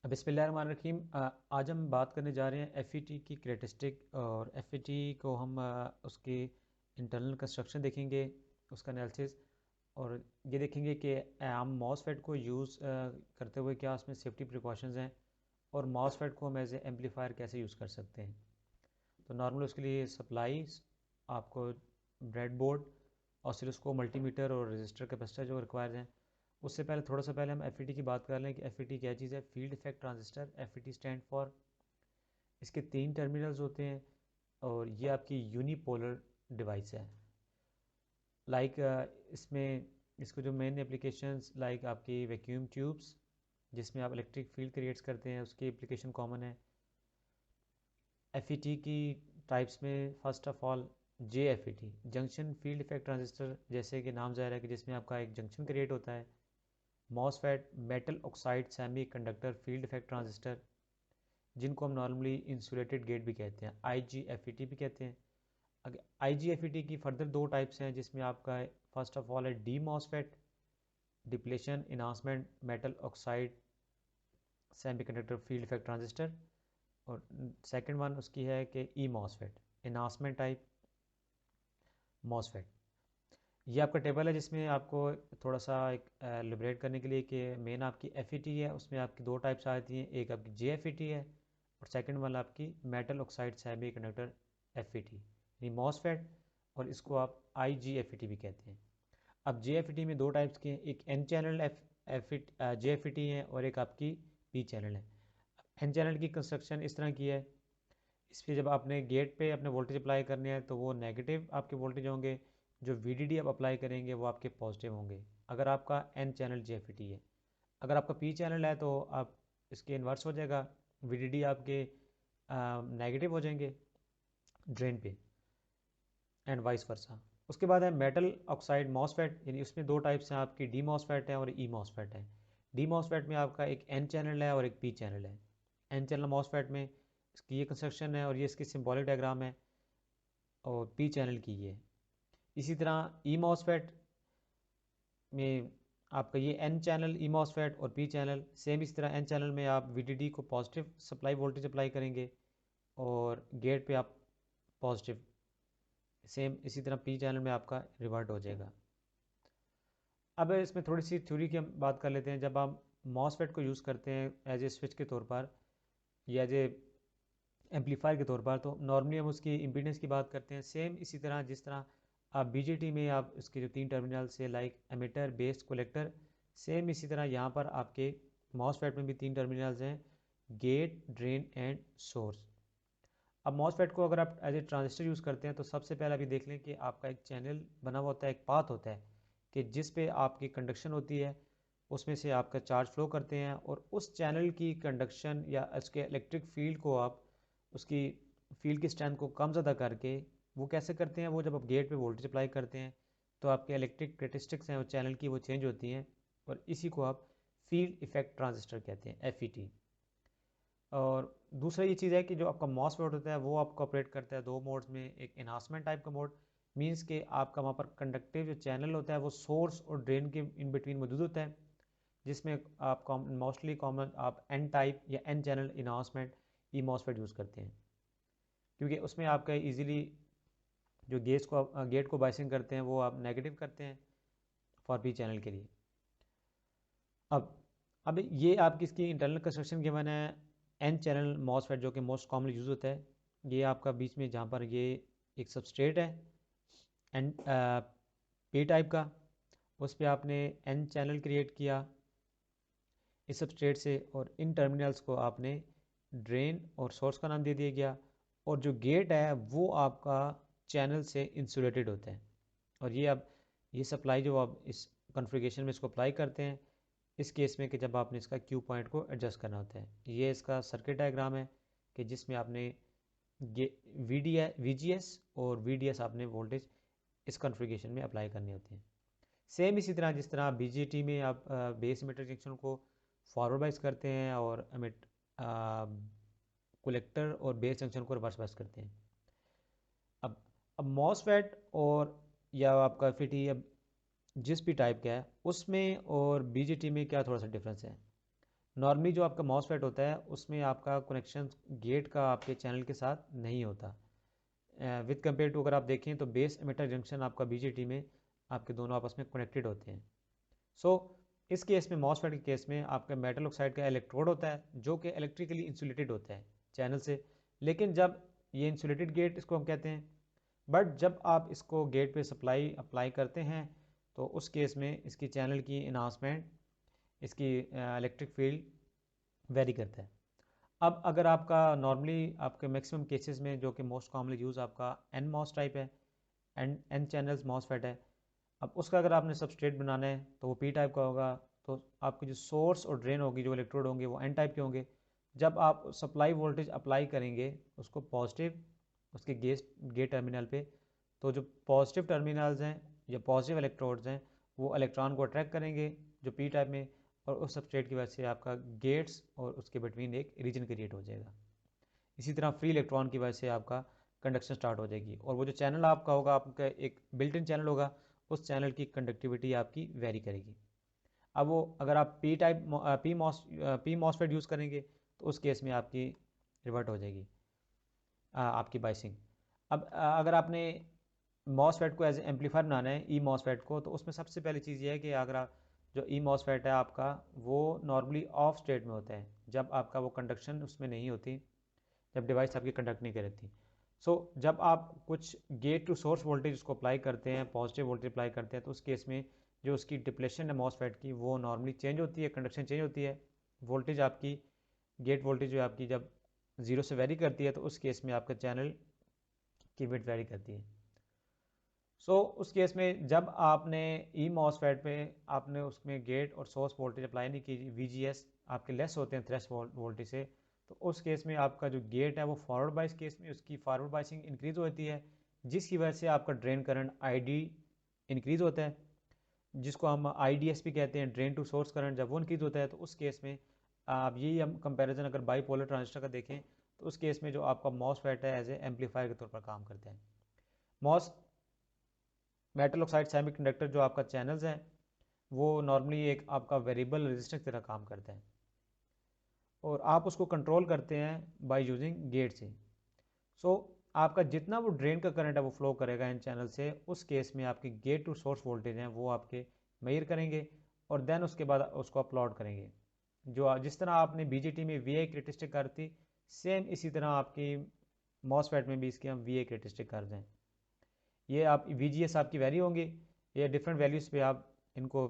बिस्मिल्लाहिर्रहमानिर्रहीम। आज हम बात करने जा रहे हैं एफ़ईटी की करैक्टरिस्टिक और एफ़ईटी को हम उसकी इंटरनल कंस्ट्रक्शन देखेंगे, उसका एनालिसिस, और ये देखेंगे कि हम मॉसफेट को यूज़ करते हुए क्या उसमें सेफ्टी प्रिकॉशंस हैं और मॉसफेट को हम एज ए एम्पलीफायर कैसे यूज़ कर सकते हैं। तो नॉर्मली उसके लिए सप्लाई आपको ब्रेडबोर्ड, ऑसिलोस्कोप, मल्टीमीटर और रजिस्टर कैपेसिटर जो रिक्वायर्ड हैं। उससे पहले थोड़ा सा पहले हम एफ़ईटी की बात कर लें कि एफ़ईटी क्या चीज़ है। Field effect transistor, FET stand for, इसके 3 टर्मिनल्स होते हैं और ये आपकी यूनिपोलर डिवाइस है। लाइक इसमें इसको जो मेन एप्लीकेशंस लाइक आपकी वैक्यूम ट्यूब्स जिसमें आप इलेक्ट्रिक फील्ड क्रिएट्स करते हैं, उसकी एप्लीकेशन कॉमन है। एफ़ईटी की टाइप्स में first of all JFET, junction field effect transistor, जैसे कि नाम ज़ाहिर है कि जिसमें आपका एक जंक्शन क्रिएट होता है। MOSFET, metal oxide semi conductor field effect transistor, जिनको हम नॉर्मली इंसुलेटेड गेट भी कहते हैं, IGFET भी कहते हैं। अगर IGFET की फर्दर 2 टाइप्स हैं जिसमें आपका फर्स्ट ऑफ ऑल है D MOSFET, depletion enhancement metal oxide semi conductor field effect transistor, और सेकंड वन उसकी है कि ई मॉसफेट, इन्हांसमेंट टाइप मॉसफेट। ये आपका टेबल है जिसमें आपको थोड़ा सा एक लिबरेट करने के लिए कि मेन आपकी एफ़ईटी है, उसमें आपकी 2 टाइप्स आती हैं। एक आपकी JFET है और सेकंड वाला आपकी मेटल ऑक्साइड सेमी कंडक्टर एफ़ईटी यानी मॉसफेट, और इसको आप IGFET भी कहते हैं। अब JFET में 2 टाइप्स के हैं, एक एन चैनल JFET है और एक आपकी पी चैनल है। एन चैनल की कंस्ट्रक्शन इस तरह की है, इस पर जब आपने गेट पे अपने वोल्टेज अप्लाई करने हैं तो वो नेगेटिव आपके वोल्टेज होंगे, जो VDD आप अप्लाई करेंगे वो आपके पॉजिटिव होंगे अगर आपका एन चैनल JFET है। अगर आपका पी चैनल है तो आप इसके इन्वर्स हो जाएगा, VDD आपके नेगेटिव हो जाएंगे ड्रेन पे, एंड वाइस वर्सा। उसके बाद है मेटल ऑक्साइड मॉसफेट, यानी उसमें 2 टाइप्स हैं आपकी, डी मॉसफेट है और ई मॉसफेट है। डी मॉसफेट में आपका एक एन चैनल है और एक पी चैनल है। एन चैनल मॉसफेट में इसकी ये कंस्ट्रक्शन है और ये इसकी सिंबॉलिक डायग्राम है, और पी चैनल की ये। इसी तरह ई मॉसफेट में आपका ये एन चैनल ई मॉसफेट और पी चैनल सेम। इसी तरह एन चैनल में आप VDD को पॉजिटिव सप्लाई वोल्टेज अप्लाई करेंगे और गेट पे आप पॉजिटिव, सेम इसी तरह पी चैनल में आपका रिवर्ट हो जाएगा। अब इसमें थोड़ी सी थ्योरी की हम बात कर लेते हैं। जब आप मॉसफेट को यूज़ करते हैं एज ए स्विच के तौर पर या एज ए एम्पलीफायर के तौर पर, तो नॉर्मली हम उसकी इम्पीडेंस की बात करते हैं। सेम इसी तरह जिस तरह आप BJT में आप इसके जो 3 टर्मिनल्स है like emitter base collector, same इसी तरह यहाँ पर आपके मॉसफेट में भी 3 टर्मिनल्स हैं, गेट ड्रेन एंड सोर्स। अब मॉसफेट को अगर आप एज ए ट्रांजिस्टर यूज़ करते हैं तो सबसे पहले अभी देख लें कि आपका एक चैनल बना हुआ होता है, एक पाथ होता है कि जिस पे आपकी कंडक्शन होती है, उसमें से आपका चार्ज फ्लो करते हैं और उस चैनल की कंडक्शन या उसके इलेक्ट्रिक फील्ड को आप उसकी फील्ड की स्ट्रेंथ को कम ज़्यादा करके वो कैसे करते हैं, वो जब आप गेट पे वोल्टेज अप्लाई करते हैं तो आपके इलेक्ट्रिक करेक्टरिस्टिक्स हैं वो चैनल की वो चेंज होती हैं, और इसी को आप फील्ड इफेक्ट ट्रांजिस्टर कहते हैं, FET। और दूसरा ये चीज़ है कि जो आपका मॉसफेट होता है वो आपको ऑपरेट करता है 2 मोड्स में। एक इन्हांसमेंट टाइप का मोड, मींस कि आपका वहाँ पर कंडक्टिव जो चैनल होता है वो सोर्स और ड्रेन के इन बिटवीन मौजूद होता है, जिसमें आप मोस्टली कॉमन आप एन टाइप या एन चैनल इन्हांसमेंट ई मॉसफेट यूज़ करते हैं, क्योंकि उसमें आपका इजीली जो गेट को बाइसिंग करते हैं वो आप नेगेटिव करते हैं फॉर पी चैनल के लिए। अब अब ये आपकी इसकी इंटरनल कंस्ट्रक्शन के मैंने एन चैनल मॉसफेट जो कि मोस्ट कॉमनली यूज़ होता है, ये आपका बीच में जहाँ पर ये एक सबस्ट्रेट है एन पी टाइप का, उस पर आपने एन चैनल क्रिएट किया इस सबस्ट्रेट से, और इन टर्मिनल्स को आपने ड्रेन और सोर्स का नाम दे दिया गया, और जो गेट है वो आपका चैनल से इंसुलेटेड होता है। और ये अब ये सप्लाई जो आप इस कॉन्फ़िगरेशन में इसको अप्लाई करते हैं इस केस में कि जब आपने इसका क्यू पॉइंट को एडजस्ट करना होता है। ये इसका सर्किट डायग्राम है कि जिसमें आपने VGS और VDS आपने वोल्टेज इस कॉन्फ़िगरेशन में अप्लाई करने होते हैं। सेम इसी तरह जिस तरह BJT में आप बेस इमिटर जंक्शन को फॉरवर्ड बाइस करते हैं और एमिट कलेक्टर और बेस जंक्शन को रिवर्स बाइस करते हैं। अब मॉसफेट और या आपका FET अब जिस भी टाइप का है उसमें और BJT में क्या थोड़ा सा डिफरेंस है। नॉर्मली जो आपका मॉसफेट होता है उसमें आपका कनेक्शन गेट का आपके चैनल के साथ नहीं होता। विद कंपेयर टू अगर आप देखें तो बेस एमिटर जंक्शन आपका बीजेटी में आपके दोनों आपस में कनेक्टेड होते हैं। सो इस केस में मॉसफेट के केस में आपका मेटल ऑक्साइड का इलेक्ट्रोड होता है जो कि इलेक्ट्रिकली इंसुलेटेड होता है चैनल से। लेकिन जब ये इंसुलेटेड गेट इसको हम कहते हैं, बट जब आप इसको गेट पे सप्लाई अप्लाई करते हैं तो उस केस में इसकी चैनल की इन्हांसमेंट, इसकी इलेक्ट्रिक फील्ड वेरी करता है। अब अगर आपका नॉर्मली आपके मैक्सिमम केसेस में जो कि मोस्ट कॉमनली यूज़ आपका एन मॉस टाइप है, एन चैनल्स मॉसफेट है। अब उसका अगर आपने सबस्ट्रेट बनाना है तो वो पी टाइप का होगा, तो आपकी जो सोर्स और ड्रेन होगी, जो इलेक्ट्रोड होंगे वो एन टाइप के होंगे। जब आप सप्लाई वोल्टेज अप्लाई करेंगे उसको पॉजिटिव उसके गेट टर्मिनल पे, तो जो पॉजिटिव टर्मिनल्स हैं या पॉजिटिव इलेक्ट्रोड्स हैं वो इलेक्ट्रॉन को अट्रैक्ट करेंगे जो पी टाइप में, और उस सबस्ट्रेट की वजह से आपका गेट्स और उसके बिटवीन एक रीजन क्रिएट हो जाएगा। इसी तरह फ्री इलेक्ट्रॉन की वजह से आपका कंडक्शन स्टार्ट हो जाएगी, और वो जो चैनल आपका होगा, आपका एक बिल्ट इन चैनल होगा, उस चैनल की कंडक्टिविटी आपकी वेरी करेगी। अब वो अगर आप P type P MOSFET use करेंगे तो उस केस में आपकी रिवर्ट हो जाएगी आपकी बाइसिंग। अब अगर आपने मॉसफेट को एज एम्पलीफायर बनाना है ई मॉसफेट को, तो उसमें सबसे पहली चीज़ ये है कि अगर आप जो ई मॉसफेट है आपका वो नॉर्मली ऑफ स्टेट में होता है, जब आपका वो कंडक्शन उसमें नहीं होती, जब डिवाइस आपकी कंडक्ट नहीं करती। सो जब आप कुछ गेट टू सोर्स वोल्टेज उसको अप्लाई करते हैं, पॉजिटिव वोल्टेज अप्लाई करते हैं, तो उस केस में जो उसकी डिप्लेशन है मॉसफेट की वो नॉर्मली चेंज होती है, कंडक्शन चेंज होती है, वोल्टेज आपकी गेट वोल्टेज जो आपकी जब जीरो से वेरी करती है तो उस केस में आपका चैनल की विड्थ वेरी करती है। सो उस केस में जब आपने ई मॉसफेट पे आपने उसमें गेट और सोर्स वोल्टेज अप्लाई नहीं की, वीजीएस आपके लेस होते हैं थ्रेश वोल्टेज से, तो उस केस में आपका जो गेट है वो फॉरवर्ड बाइस केस में उसकी फॉरवर्ड बाइसिंग इंक्रीज होती है, जिसकी वजह से आपका ड्रेन करंट आईडी इंक्रीज होता है, जिसको हम आईडीएस भी कहते हैं, ड्रेन टू सोर्स करंट। जब वो इंक्रीज होता है तो उस केस में आप यही हम कंपैरिजन अगर बाईपोलर ट्रांजिस्टर का देखें तो उस केस में जो आपका मॉसफेट है एज ए एम्पलीफायर के तौर पर काम करता है। मॉस मेटल ऑक्साइड सेमीकंडक्टर जो आपका चैनल्स हैं वो नॉर्मली एक आपका वेरिएबल रेजिस्टेंस की तरह काम करता है, और आप उसको कंट्रोल करते हैं बाय यूजिंग गेट से। सो आपका जितना वो ड्रेन का करंट है वो फ्लो करेगा इन चैनल से, उस केस में आपकी गेट टू सोर्स वोल्टेज हैं वो आपके मेजर करेंगे और देन उसके बाद उसको अपलोड करेंगे। जो जिस तरह आपने बीजेटी में वी आई करेक्टरिस्टिक कर थी, सेम इसी तरह आपकी मॉसफेट में भी इसकी हम वी आई करेक्टरिस्टिक कर दें। ये आप VGS आपकी वैरी होंगी, ये डिफरेंट वैल्यूज़ पे आप इनको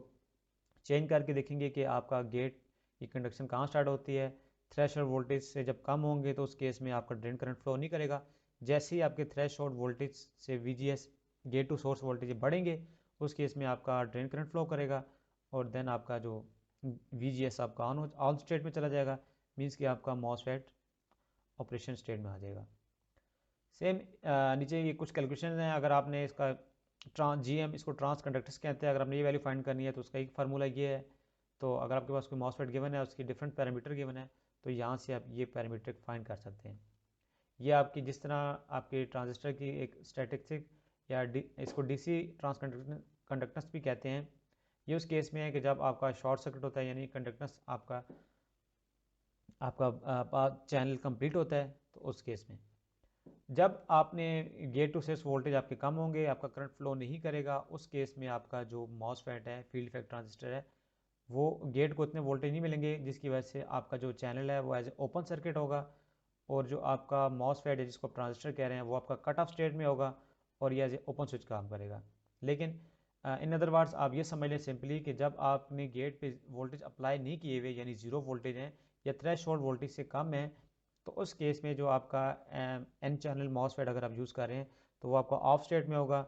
चेंज करके देखेंगे कि आपका गेट की कंडक्शन कहाँ स्टार्ट होती है। थ्रेशोल्ड वोल्टेज से जब कम होंगे तो उस केस में आपका ड्रेन करंट फ्लो नहीं करेगा। जैसे ही आपके थ्रेशोल्ड वोल्टेज से VGS gate to source voltage बढ़ेंगे उस केस में आपका ड्रेन करंट फ्लो करेगा, और देन आपका जो VGS आपका ऑन स्टेट में चला जाएगा, मीन्स कि आपका मॉसफेट ऑपरेशन स्टेट में आ जाएगा। सेम नीचे ये कुछ कैलकुलेशन हैं, अगर आपने इसका GM इसको ट्रांस कंडक्टर्स कहते हैं, अगर आपने ये वैल्यू फाइंड करनी है तो उसका एक फार्मूला ये है। तो अगर आपके पास कोई मॉसफेट गिवन है उसकी डिफरेंट पैरामीटर गिवन है तो यहाँ से आप ये पैरामीटर फाइंड कर सकते हैं। ये आपकी जिस तरह आपके ट्रांजिस्टर की एक स्टैटिस्टिक या इसको DC ट्रांस कंडक्टेंस भी कहते हैं। ये उस केस में है कि जब आपका शॉर्ट सर्किट होता है, यानी कंडक्टेंस आपका आपका चैनल कंप्लीट होता है, तो उस केस में जब आपने गेट टू सोर्स वोल्टेज आपके कम होंगे, आपका करंट फ्लो नहीं करेगा, उस केस में आपका जो मॉसफेट है फील्ड इफेक्ट ट्रांजिस्टर है वो गेट को इतने वोल्टेज नहीं मिलेंगे, जिसकी वजह से आपका जो चैनल है वो एज ए ओपन सर्किट होगा, और जो आपका मॉसफेट है जिसको ट्रांजिस्टर कह रहे हैं वो आपका कट ऑफ स्टेट में होगा और ये एज ए ओपन स्विच काम करेगा। लेकिन इन अदर वर्ड्स आप ये समझ लें सिंपली कि जब आपने गेट पे वोल्टेज अप्लाई नहीं किए हुए, यानी जीरो वोल्टेज है या थ्रेशोल्ड वोल्टेज से कम है, तो उस केस में जो आपका एन चैनल मॉसफेट अगर आप यूज़ कर रहे हैं तो वो आपका ऑफ स्टेट में होगा,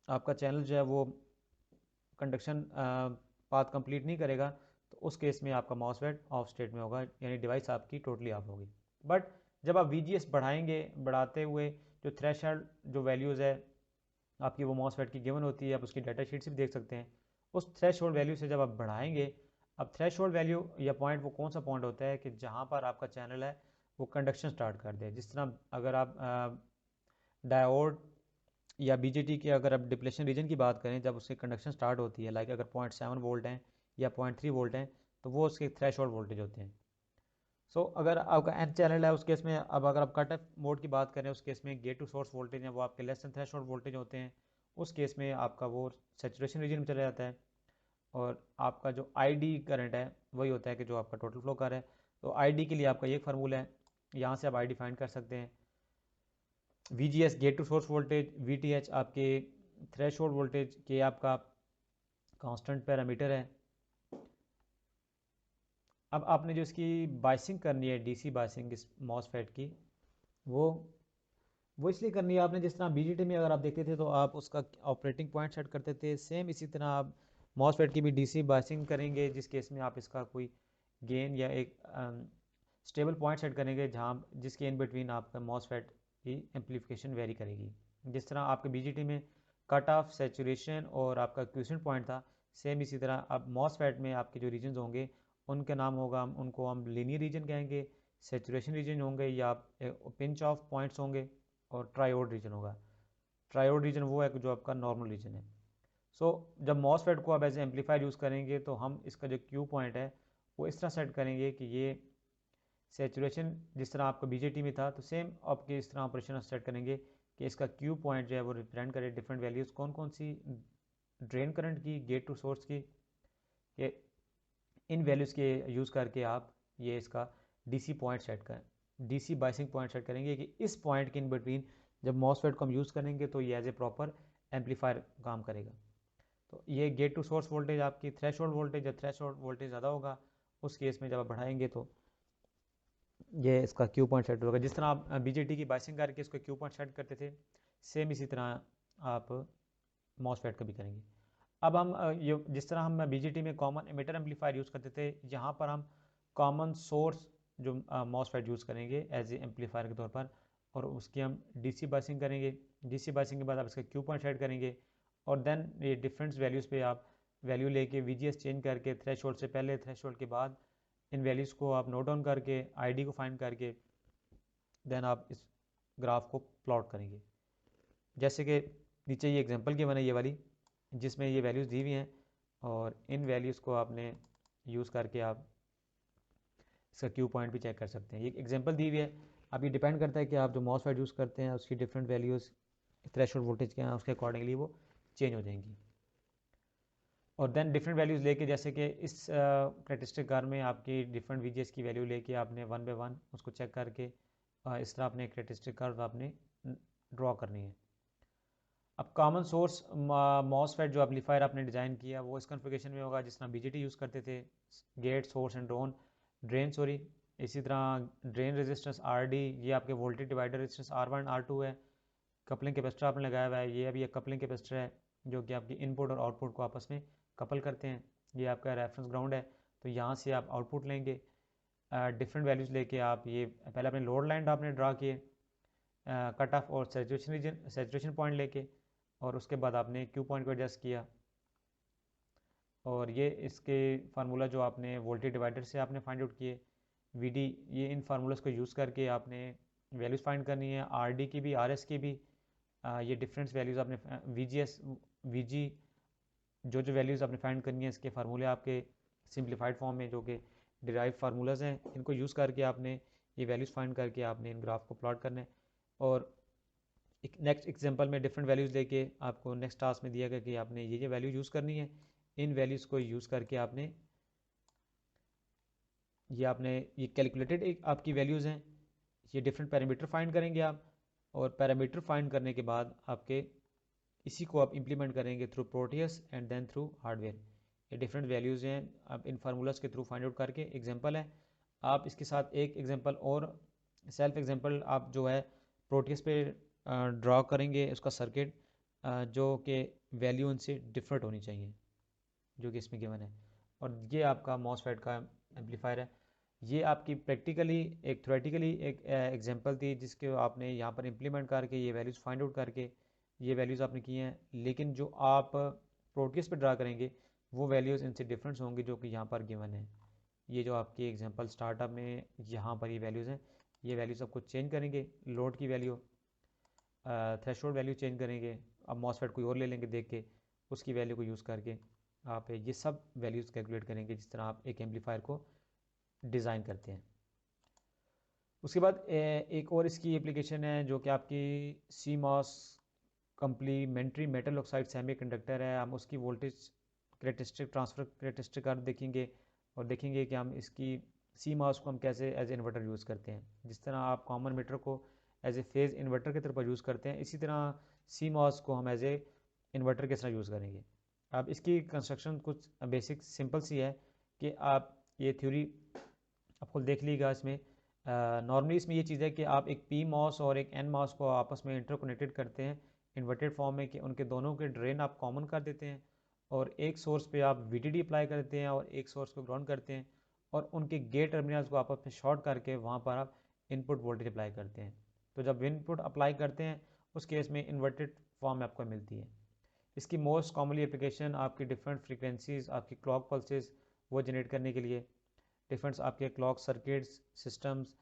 आपका चैनल जो है वो कंडक्शन पाथ कंप्लीट नहीं करेगा, तो उस केस में आपका मॉसफेट ऑफ स्टेट में होगा, यानी डिवाइस आपकी टोटली ऑफ होगी। बट जब आप VGS बढ़ाएंगे, बढ़ाते हुए जो थ्रेशोल्ड जो वैल्यूज़ है आपकी वो मॉसफेट की गिवन होती है, आप उसकी डाटा शीट से भी देख सकते हैं, उस थ्रेशोल्ड वैल्यू से जब आप बढ़ाएंगे, अब थ्रेशोल्ड वैल्यू या पॉइंट वो कौन सा पॉइंट होता है कि जहाँ पर आपका चैनल है वो कंडक्शन स्टार्ट कर दे। जिस तरह अगर आप डायोड या BJT के अगर आप डिप्लेशन रीजन की बात करें, जब उससे कंडक्शन स्टार्ट होती है, लाइक अगर 0.7 वोल्ट हैं या 0.3 वोल्ट हैं, तो वो उसके थ्रेशोल्ड वोल्टेज होते हैं। सो अगर आपका एन चैनल है उस केस में, अब अगर आप कट ऑफ मोड की बात करें उस केस में गेट टू सोर्स वोल्टेज है वो आपके लेस देन थ्रेशोल्ड वोल्टेज होते हैं। उस केस में आपका वो सेचुरेशन रीजन में चला जाता है, और आपका जो आई करंट है वही होता है कि जो आपका टोटल फ्लो कर है। तो आई के लिए आपका ये फार्मूला है, यहाँ से आप आई फाइंड कर सकते हैं। VGS gate to source voltage, VTH आपके थ्रेशोल्ड वोल्टेज के आपका कांस्टेंट पैरामीटर है। अब आपने जो इसकी बाइसिंग करनी है, डीसी बाइसिंग इस मॉसफेट की, वो वो इसलिए करनी है आपने, जिस तरह बीजीटी में अगर आप देखते थे तो आप उसका ऑपरेटिंग पॉइंट सेट करते थे, सेम इसी तरह आप मॉसफेट की भी डीसी बाइसिंग करेंगे, जिस केस में आप इसका कोई गेन या एक स्टेबल पॉइंट सेट करेंगे जहाँ जिसके इन बिटवीन आपका मॉसफेट की एम्पलीफिकेशन वेरी करेगी। जिस तरह आपके बीजीटी में कट ऑफ, सेचुरेशन और आपका क्यूसेंट पॉइंट था, सेम इसी तरह अब मॉसफेट में आपके जो रीजन होंगे उनके नाम होगा, उनको हम लीनियर रीजन कहेंगे, सेचुरेशन रीजन होंगे या पिंच ऑफ पॉइंट्स होंगे, और ट्रायोड रीजन होगा। ट्रायोड रीजन वो है जो आपका नॉर्मल रीजन है। सो जब मॉसफेट को आप एज एम्पलीफायर यूज़ करेंगे तो हम इसका जो क्यू पॉइंट है वो इस तरह सेट करेंगे कि ये सेचुरेशन जिस तरह आपका बीजेटी में था, तो सेम आपके इस तरह ऑपरेशन सेट करेंगे कि इसका क्यू पॉइंट जो है वो रिप्रेजेंट करे डिफरेंट वैल्यूज़, कौन कौन सी ड्रेन करंट की, गेट टू सोर्स की, कि इन वैल्यूज़ के यूज़ करके आप ये इसका डीसी पॉइंट सेट करें, डीसी बाइसिंग पॉइंट सेट करेंगे कि इस पॉइंट के इन बिटवीन जब मॉसफेट को हम यूज़ करेंगे तो ये एज ए प्रॉपर एम्पलीफायर काम करेगा। तो ये गेट टू सोर्स वोल्टेज आपकी थ्रेशोल्ड वोल्टेज, जब थ्रेशोल्ड वोल्टेज ज़्यादा होगा उस केस में जब आप बढ़ाएंगे तो ये इसका क्यू पॉइंट सेट होगा। जिस तरह आप बीजेटी की बाइसिंग करके इसको क्यू पॉइंट सेट करते थे, सेम इसी तरह आप मॉसफेट का भी करेंगे। अब हम ये जिस तरह हम बीजेटी में कॉमन एमिटर एम्पलीफायर यूज़ करते थे, यहाँ पर हम कॉमन सोर्स जो मॉसफेट यूज़ करेंगे एज ए एम्पलीफायर के तौर पर, और उसकी हम डीसी बाइसिंग करेंगे। डीसी बाइसिंग के बाद आप इसका क्यू पॉइंट सेट करेंगे, और देन ये डिफरेंस वैल्यूज़ पे आप वैल्यू लेके VGS चेंज करके, थ्रेशोल्ड से पहले, थ्रेशोल्ड के बाद, इन वैल्यूज़ को आप नोट डाउन करके ID को फाइंड करके देन आप इस ग्राफ को प्लॉट करेंगे। जैसे कि नीचे ये एग्जांपल गिवन है ये वाली, जिसमें ये वैल्यूज़ दी हुई हैं, और इन वैल्यूज़ को आपने यूज़ करके आप इसका क्यू पॉइंट भी चेक कर सकते हैं। ये एग्जांपल दी हुई है। अब ये डिपेंड करता है कि आप जो मॉसफेट यूज़ करते हैं उसकी डिफरेंट वैल्यूज़ थ्रेशोल्ड वोल्टेज के हैं, उसके अकॉर्डिंगली वो चेंज हो जाएंगी। और देन डिफरेंट वैल्यूज़ लेके, जैसे कि इस कैरेक्टरिस्टिक कार में आपकी डिफरेंट VGS की वैल्यू लेके आपने वन बाय वन उसको चेक करके इस तरह अपने कैरेक्टरिस्टिक कर्व आपने ड्रॉ करनी है। अब कॉमन सोर्स मॉसफेट जो एम्पलीफायर आपने डिज़ाइन किया वो इस कॉन्फ़िगरेशन में होगा जिस तरह बीजेटी यूज़ करते थे, gate, source and drain sorry. इसी तरह ड्रेन रेजिस्टेंस RD, ये आपके voltage divider resistance R1 R2 है। कपलिंग कैपेसिटर आपने लगाया हुआ है, ये अभी एक कपलिंग कैपेसिटर है जो कि आपकी इनपुट और आउटपुट को आपस में कपल करते हैं। ये आपका रेफरेंस ग्राउंड है, तो यहाँ से आप आउटपुट लेंगे, डिफरेंट वैल्यूज़ लेके आप ये पहले अपने लोड लाइन आपने ड्रा किए, कट ऑफ और सेचुरेशन रीजन, सेचुरेशन पॉइंट लेके, और उसके बाद आपने क्यू पॉइंट को एडजस्ट किया, और ये इसके फार्मूला जो आपने वोल्टेज डिवाइडर से आपने फाइंड आउट किए, VD, ये इन फार्मूलाज को यूज़ करके आपने वैल्यूज़ फाइंड करनी है, RD की भी, RS की भी। ये डिफरेंस वैल्यूज़ आपने VGS, VG, जो जो वैल्यूज़ आपने फाइंड करनी है इसके फार्मूले आपके सिंप्लीफाइड फॉर्म में जो कि डिराइव फार्मूलाज हैं, इनको यूज़ करके आपने ये वैल्यूज़ फाइंड करके आपने इन ग्राफ को प्लॉट करना है। और एक नेक्स्ट एग्जांपल में डिफरेंट वैल्यूज़ लेके आपको नेक्स्ट टास्क में दिया गया कि आपने ये वैल्यू यूज़ करनी है, इन वैल्यूज़ को यूज़ करके आपने ये कैलकुलेटेड एक आपकी वैल्यूज़ हैं, ये डिफरेंट पैरामीटर फाइंड करेंगे आप, और पैरामीटर फाइंड करने के बाद आपके इसी को आप इम्प्लीमेंट करेंगे through Proteus and then through hardware. ये डिफरेंट वैल्यूज़ हैं, आप इन फार्मूलाज के थ्रू फाइंड आउट करके, एग्जांपल है। आप इसके साथ एक एग्जांपल और सेल्फ एग्जांपल आप जो है प्रोटियस पे ड्रॉ करेंगे उसका सर्किट, जो कि वैल्यू उनसे डिफरेंट होनी चाहिए जो कि इसमें गिवन है। और ये आपका मॉसफेट का एम्पलीफायर है। ये आपकी प्रैक्टिकली एक थ्योरेटिकली एक एग्जांपल थी जिसके आपने यहाँ पर इम्प्लीमेंट करके ये वैल्यूज़ फाइंड आउट करके ये वैल्यूज़ आपने की हैं, लेकिन जो आप प्रोटियस पे ड्रा करेंगे वो वैल्यूज़ इनसे डिफरेंस होंगी जो कि यहाँ पर गिवन है। ये जो आपकी एग्जांपल स्टार्टअप में यहाँ पर ये वैल्यूज़ हैं, ये वैल्यूज़ आपको चेंज करेंगे, लोड की वैल्यू, थ्रेशोल्ड वैल्यू चेंज करेंगे। अब मॉसफेट कोई और ले लेंगे देख के, उसकी वैल्यू को यूज़ करके आप ये सब वैल्यूज़ कैलकुलेट करेंगे जिस तरह आप एक एम्पलीफायर को डिज़ाइन करते हैं। उसके बाद एक और इसकी एप्लीकेशन है जो कि आपकी CMOS complementary metal oxide semiconductor है। हम उसकी voltage characteristic transfer characteristic curve देखेंगे और देखेंगे कि हम इसकी CMOS को हम कैसे एज ए इन्वर्टर यूज़ करते हैं। जिस तरह आप कॉमन मीटर को एज ए फेज़ इन्वर्टर की तरफ यूज़ करते हैं, इसी तरह CMOS को हम एज ए इन्वर्टर के तरह यूज़ करेंगे। अब इसकी कंस्ट्रक्शन कुछ बेसिक सिंपल सी है कि आप ये थ्योरी आपको देख लीजिएगा। इसमें नॉर्मली इसमें ये चीज़ है कि आप एक PMOS और एक NMOS को आपस में इंटरकनेक्टेड करते हैं इन्वर्टेड फॉर्म में, कि उनके दोनों के ड्रेन आप कॉमन कर देते हैं और एक सोर्स पे आप VDD अप्लाई करते हैं और एक सोर्स को ग्राउंड करते हैं और उनके गेट टर्मिनल्स को आपस में शॉर्ट करके वहाँ पर आप इनपुट वोल्टेज अप्लाई करते हैं। तो जब इनपुट अप्लाई करते हैं उस केस में इन्वर्टेड फॉर्म में आपको मिलती है। इसकी मोस्ट कॉमनली एप्लीकेशन आपकी डिफरेंट फ्रीक्वेंसीज, आपकी क्लॉक पल्सेस वो जनरेट करने के लिए, डिफरेंट आपके क्लॉक सर्किट्स सिस्टम्स,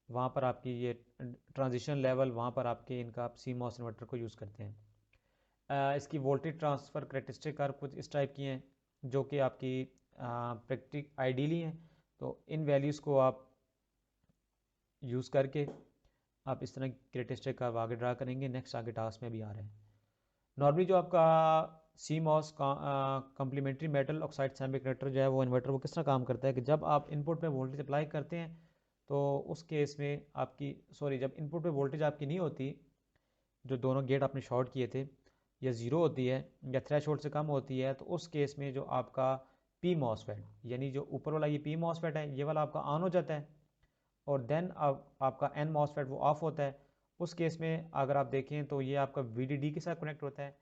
वहाँ पर आपकी ये ट्रांजिशन लेवल, वहाँ पर आपके इनका आप CMOS इन्वर्टर को यूज़ करते हैं। इसकी वोल्टेज ट्रांसफ़र करेक्टरिस्टिक कर्व कुछ इस टाइप की हैं जो कि आपकी प्रैक्टिक आइडियली हैं। तो इन वैल्यूज़ को आप यूज़ करके आप इस तरह करेक्टरिस्टिक कर्व आगे ड्रा करेंगे। नेक्स्ट आगे टास्क में भी आ रहे हैं। नॉर्मली जो आपका CMOS complementary metal oxide semiconductor जो है वो इन्वर्टर वो किस तरह काम करता है कि जब आप इनपुट पे वोल्टेज अप्लाई करते हैं तो उस केस में आपकी जब इनपुट पे वोल्टेज आपकी नहीं होती, जो दोनों गेट आपने शॉर्ट किए थे, या ज़ीरो होती है या थ्रेशोल्ड से कम होती है, तो उस केस में जो आपका P MOSFET यानी जो ऊपर वाला ये P MOSFET है ये वाला आपका ऑन हो जाता है और देन आपका N MOSFET वो ऑफ होता है। उस केस में अगर आप देखें तो ये आपका VDD के साथ कनेक्ट होता है।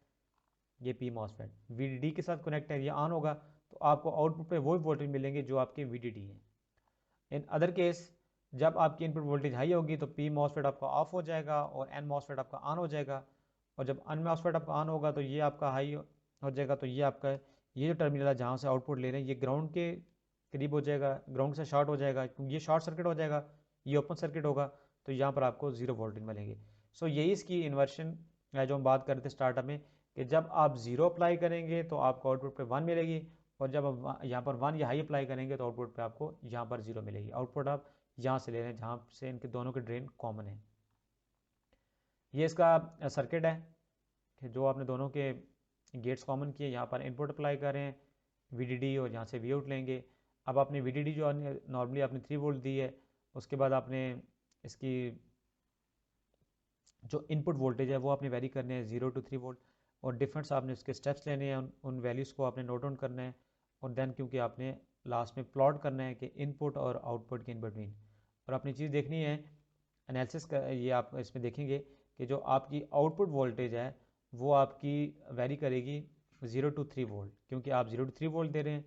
ये P MOSFET VDD के साथ कनेक्ट है, ये ऑन होगा तो आपको आउटपुट पे वही वोल्टेज मिलेंगे जो आपके VDD हैं। इन अदर केस जब आपकी इनपुट वोल्टेज हाई होगी तो P MOSFET आपका ऑफ हो जाएगा और N MOSFET आपका ऑन हो जाएगा। और जब N MOSFET आपका ऑन होगा तो ये आपका हाई हो जाएगा, तो ये आपका ये जो टर्मिनल है जहाँ से आउटपुट ले रहे हैं ये ग्राउंड के करीब हो जाएगा, ग्राउंड से शॉर्ट हो जाएगा क्योंकि ये शॉर्ट सर्किट हो जाएगा, ये ओपन सर्किट होगा, तो यहाँ पर आपको ज़ीरो वोल्टेज मिलेंगे। सो यही इसकी इन्वर्शन है जो हम बात कर रहे थे स्टार्टअप में कि जब आप ज़ीरो अप्लाई करेंगे तो आपको आउटपुट पे 1 मिलेगी और जब आप यहाँ पर 1 या हाई अप्लाई करेंगे तो आउटपुट पे आपको यहाँ पर 0 मिलेगी। आउटपुट आप यहाँ से ले रहे हैं जहाँ से इनके दोनों के ड्रेन कॉमन है। ये इसका सर्किट है कि जो आपने दोनों के गेट्स कॉमन किए, यहाँ पर इनपुट अप्लाई कर रहे हैं VDD और यहाँ से वी आउट लेंगे। अब आपने VDD जो नॉर्मली आपने 3 वोल्ट दी है, उसके बाद आपने इसकी जो इनपुट वोल्टेज है वो आपने वेरी करने हैं 0 to 3 वोल्ट और डिफरेंस आपने उसके स्टेप्स लेने हैं, उन वैल्यूज़ को आपने नोट डाउन करना है और देन क्योंकि आपने लास्ट में प्लॉट करना है कि इनपुट और आउटपुट के इन बिटवीन। और अपनी चीज़ देखनी है एनालिसिस का, ये आप इसमें देखेंगे कि जो आपकी आउटपुट वोल्टेज है वो आपकी वेरी करेगी 0 to 3 वोल्ट, क्योंकि आप 0 to 3 वोल्ट दे रहे हैं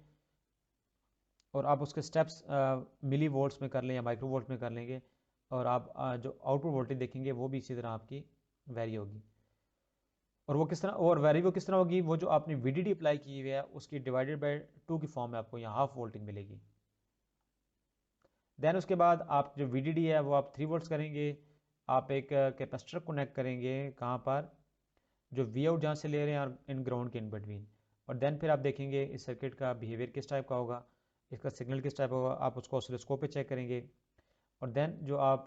और आप उसके स्टेप्स मिली वोल्ट्स में कर लें या माइक्रो वोल्ट में कर लेंगे और आप जो आउटपुट वोल्टेज देखेंगे वो भी इसी तरह आपकी वेरी होगी। और वो किस तरह और वेरी वो किस तरह होगी, वो जो आपने VDD अप्लाई की हुई है उसकी डिवाइडेड बाय 2 की फॉर्म में आपको यहाँ हाफ वोल्टेज मिलेगी। देन उसके बाद आप जो VDD है वो आप 3 वोल्ट्स करेंगे, आप एक कैपेसिटर कनेक्ट करेंगे कहाँ पर, जो वी आउट जहाँ से ले रहे हैं और इन ग्राउंड के इन बिटवीन। और देन फिर आप देखेंगे इस सर्किट का बिहेवियर किस टाइप का होगा, इसका सिग्नल किस टाइप होगा, आप उसको ऑसिलोस्कोप पे चेक करेंगे। और देन जो आप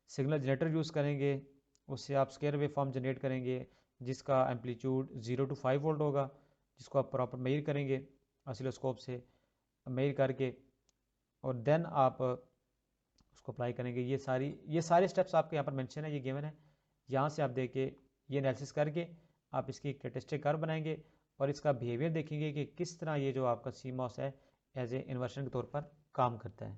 सिग्नल जनरेटर यूज़ करेंगे उससे आप स्केयर वेव फॉर्म जनरेट करेंगे जिसका एम्पलीट्यूड 0 to 5 वोल्ट होगा, जिसको आप प्रॉपर मेजर करेंगे ऑसिलोस्कोप से मेजर करके और देन आप उसको अप्लाई करेंगे। ये सारे स्टेप्स आपके यहाँ पर मेंशन है, ये गिवन है। यहाँ से आप देख के ये एनालिसिस करके आप इसकी कैरेक्टरिस्टिक कर्व बनाएंगे और इसका बिहेवियर देखेंगे कि किस तरह ये जो आपका CMOS है एज ए इन्वर्शन के तौर पर काम करता है।